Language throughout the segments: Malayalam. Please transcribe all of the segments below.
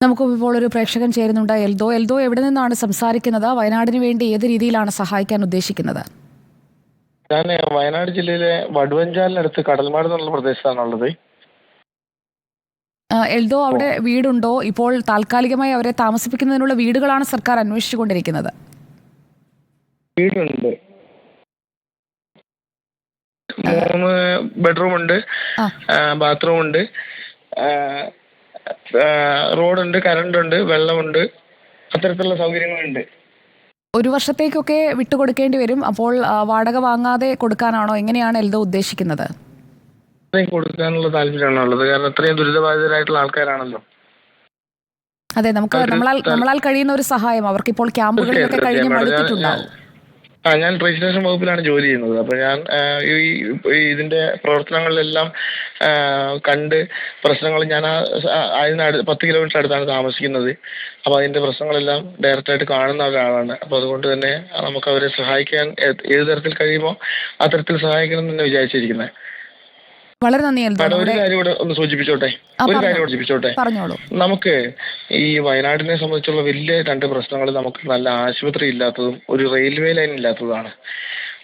നമുക്ക് ഇപ്പോൾ ഒരു പ്രേക്ഷകൻ ചേരുന്നുണ്ട്. എൽദോ എവിടെ നിന്നാണ് സംസാരിക്കുന്നത്? വയനാടിന് വേണ്ടി ഏത് രീതിയിലാണ് സഹായിക്കാൻ ഉദ്ദേശിക്കുന്നത്? ഞാൻ വയനാട് ജില്ലയിലെ വടുവഞ്ചാലിനടുത്ത് കടൽമാട് എന്നുള്ള പ്രദേശത്താണുള്ളത്. എൽദോ അവിടെ വീടുണ്ടോ? ഇപ്പോൾ താൽക്കാലികമായി അവരെ താമസിപ്പിക്കുന്നതിനുള്ള വീടുകളാണ് സർക്കാർ അന്വേഷിച്ചുകൊണ്ടിരിക്കുന്നത്. വീടുണ്ട്, 3 ബെഡ്റൂം ഉണ്ട്, ബാത്റൂം ഉണ്ട്, റോഡുണ്ട്, കറണ്ട് ഉണ്ട്, വെള്ളമുണ്ട്, അത്തരത്തിലുള്ള സൗകര്യങ്ങളുണ്ട്. ഒരു വർഷത്തേക്കൊക്കെ വിട്ടുകൊടുക്കേണ്ടി വരും. അപ്പോൾ വാടക വാങ്ങാതെ കൊടുക്കാനാണോ? എങ്ങനെയാണ് എൽദോ ഉദ്ദേശിക്കുന്നത്? കൊടുക്കാനുള്ള താല്പര്യമാണുള്ളത്. കാരണം അത്രയും ദുരിതബാധിതരായിട്ടുള്ള ആൾക്കാരാണല്ലോ. അതെ, നമുക്ക് നമ്മളാൽ കഴിയുന്ന ഒരു സഹായം. അവർക്കിപ്പോൾ ക്യാമ്പുകളിലൊക്കെ കഴിഞ്ഞ് മടുത്തിട്ടുണ്ടാവും. ഞാൻ രജിസ്ട്രേഷൻ വകുപ്പിലാണ് ജോലി ചെയ്യുന്നത്. അപ്പൊ ഞാൻ ഇതിന്റെ പ്രവർത്തനങ്ങളിലെല്ലാം കണ്ട് പ്രശ്നങ്ങൾ ഞാൻ അതിന് 10 കിലോമീറ്റർ അടുത്താണ് താമസിക്കുന്നത്. അപ്പൊ അതിന്റെ പ്രശ്നങ്ങളെല്ലാം ഡയറക്റ്റ് ആയിട്ട് കാണുന്ന ഒരാളാണ്. അപ്പൊ അതുകൊണ്ട് തന്നെ നമുക്ക് അവരെ സഹായിക്കാൻ ഏത് തരത്തിൽ കഴിയുമോ ആ തരത്തിൽ സഹായിക്കണം എന്ന് വിചാരിച്ചിരിക്കുന്നത്. വളരെ നന്ദി. ഒരു കാര്യം കൂടെ ഒന്ന് സൂചിപ്പിച്ചോട്ടെ. പറഞ്ഞോളൂ. നമുക്ക് ഈ വയനാടിനെ സംബന്ധിച്ചുള്ള വലിയ 2 പ്രശ്നങ്ങൾ നമുക്ക് നല്ല ആശുപത്രി ഇല്ലാത്തതും ഒരു റെയിൽവേ ലൈൻ ഇല്ലാത്തതുമാണ്.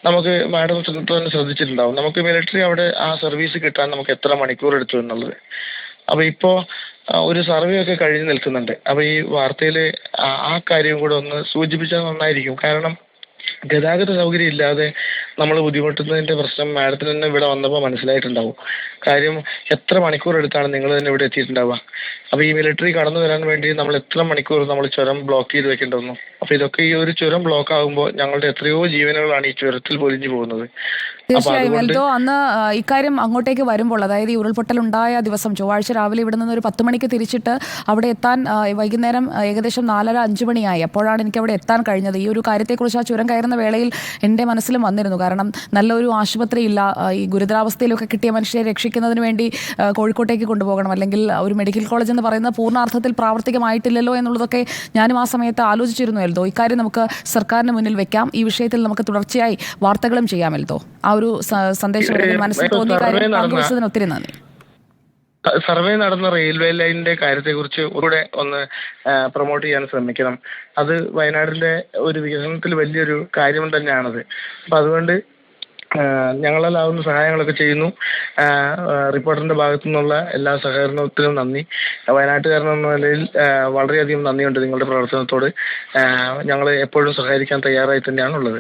നമുക്ക് മാഡം തന്നെ ശ്രദ്ധിച്ചിട്ടുണ്ടാവും, നമുക്ക് മിലിറ്ററി അവിടെ ആ സർവീസ് കിട്ടാൻ നമുക്ക് എത്ര മണിക്കൂർ എടുത്തു എന്നുള്ളത്. അപ്പൊ ഇപ്പോ ഒരു സർവേ ഒക്കെ കഴിഞ്ഞ് നിൽക്കുന്നുണ്ട്. അപ്പൊ ഈ വാർത്തയിൽ ആ കാര്യം കൂടെ ഒന്ന് സൂചിപ്പിച്ചാൽ നന്നായിരിക്കും. കാരണം ഗതാഗത സൗകര്യം ഇല്ലാതെ നമ്മൾ ബുദ്ധിമുട്ടുന്നതിന്റെ പ്രശ്നം മാഡത്തിന് തന്നെ ഇവിടെ വന്നപ്പോൾ മനസ്സിലായിട്ടുണ്ടാവും. കാര്യം എത്ര മണിക്കൂർ എടുത്താണ് നിങ്ങൾ തന്നെ ഇവിടെ എത്തിയിട്ടുണ്ടാവുക. അപ്പൊ ഈ മിലിറ്ററി കടന്നു വരാൻ വേണ്ടി നമ്മൾ എത്ര മണിക്കൂർ നമ്മൾ ചുരം ബ്ലോക്ക് ചെയ്ത് വെക്കേണ്ടി വന്നു. അപ്പൊ ഇതൊക്കെ ഈ ഒരു ചുരം ബ്ലോക്ക് ആകുമ്പോൾ ഞങ്ങളുടെ എത്രയോ ജീവനുകളാണ് ഈ ചുരത്തിൽ പൊലിഞ്ഞു പോകുന്നത്. തീർച്ചയായും എൽദോ, അന്ന് ഇക്കാര്യം അങ്ങോട്ടേക്ക് വരുമ്പോൾ, അതായത് ഈ ഉരുൾപൊട്ടൽ ഉണ്ടായ ദിവസം ചൊവ്വാഴ്ച രാവിലെ ഇവിടെ നിന്ന് ഒരു 10 മണിക്ക് തിരിച്ചിട്ട് അവിടെ എത്താൻ വൈകുന്നേരം ഏകദേശം 4:30-5 മണിയായി. അപ്പോഴാണ് എനിക്ക് അവിടെ എത്താൻ കഴിഞ്ഞത്. ഈ ഒരു കാര്യത്തെക്കുറിച്ച് ആ ചുരം കയറുന്ന വേളയിൽ എൻ്റെ മനസ്സിലും വന്നിരുന്നു. കാരണം നല്ലൊരു ആശുപത്രി ഇല്ല. ഈ ഗുരുതരാവസ്ഥയിലൊക്കെ കിട്ടിയ മനുഷ്യരെ രക്ഷിക്കുന്നതിന് വേണ്ടി കോഴിക്കോട്ടേക്ക് കൊണ്ടുപോകണം, അല്ലെങ്കിൽ ഒരു മെഡിക്കൽ കോളേജ് എന്ന് പറയുന്നത് പൂർണ്ണാർത്ഥത്തിൽ പ്രാവർത്തികമായിട്ടില്ലല്ലോ എന്നുള്ളതൊക്കെ ഞാനും ആ സമയത്ത് ആലോചിച്ചിരുന്നു എൽദോ. ഇക്കാര്യം നമുക്ക് സർക്കാരിന് മുന്നിൽ വെക്കാം. ഈ വിഷയത്തിൽ നമുക്ക് തുടർച്ചയായി വാർത്തകളും ചെയ്യാം എൽദോ. ആ ഒരു സന്ദേശം മനസ്സിൽ തോന്നിയ കാര്യം പങ്കുവച്ചതിന് ഒത്തിരി നന്ദി. സർവേ നടന്ന റെയിൽവേ ലൈനിന്റെ കാര്യത്തെ കുറിച്ച് കൂടെ ഒന്ന് പ്രൊമോട്ട് ചെയ്യാൻ ശ്രമിക്കണം. അത് വയനാടിന്റെ ഒരു വികസനത്തിൽ വലിയൊരു കാര്യം തന്നെയാണത്. അപ്പൊ അതുകൊണ്ട് ഞങ്ങളാവുന്ന സഹായങ്ങളൊക്കെ ചെയ്യുന്നു. റിപ്പോർട്ടറിന്റെ ഭാഗത്തു നിന്നുള്ള എല്ലാ സഹകരണത്തിനും നന്ദി. വയനാട്ടുകാരനെന്ന നിലയിൽ വളരെയധികം നന്ദിയുണ്ട് നിങ്ങളുടെ പ്രവർത്തനത്തോട്. ഞങ്ങൾ എപ്പോഴും സഹകരിക്കാൻ തയ്യാറായി തന്നെയാണുള്ളത്.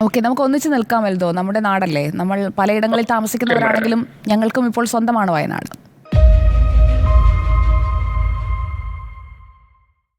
ഓക്കെ, നമുക്ക് ഒന്നിച്ച് നിൽക്കാം എൽദോ. നമ്മുടെ നാടല്ലേ, നമ്മൾ പലയിടങ്ങളിൽ താമസിക്കുന്നവരാണെങ്കിലും ഞങ്ങൾക്കും ഇപ്പോൾ സ്വന്തമാണ് വയനാട്.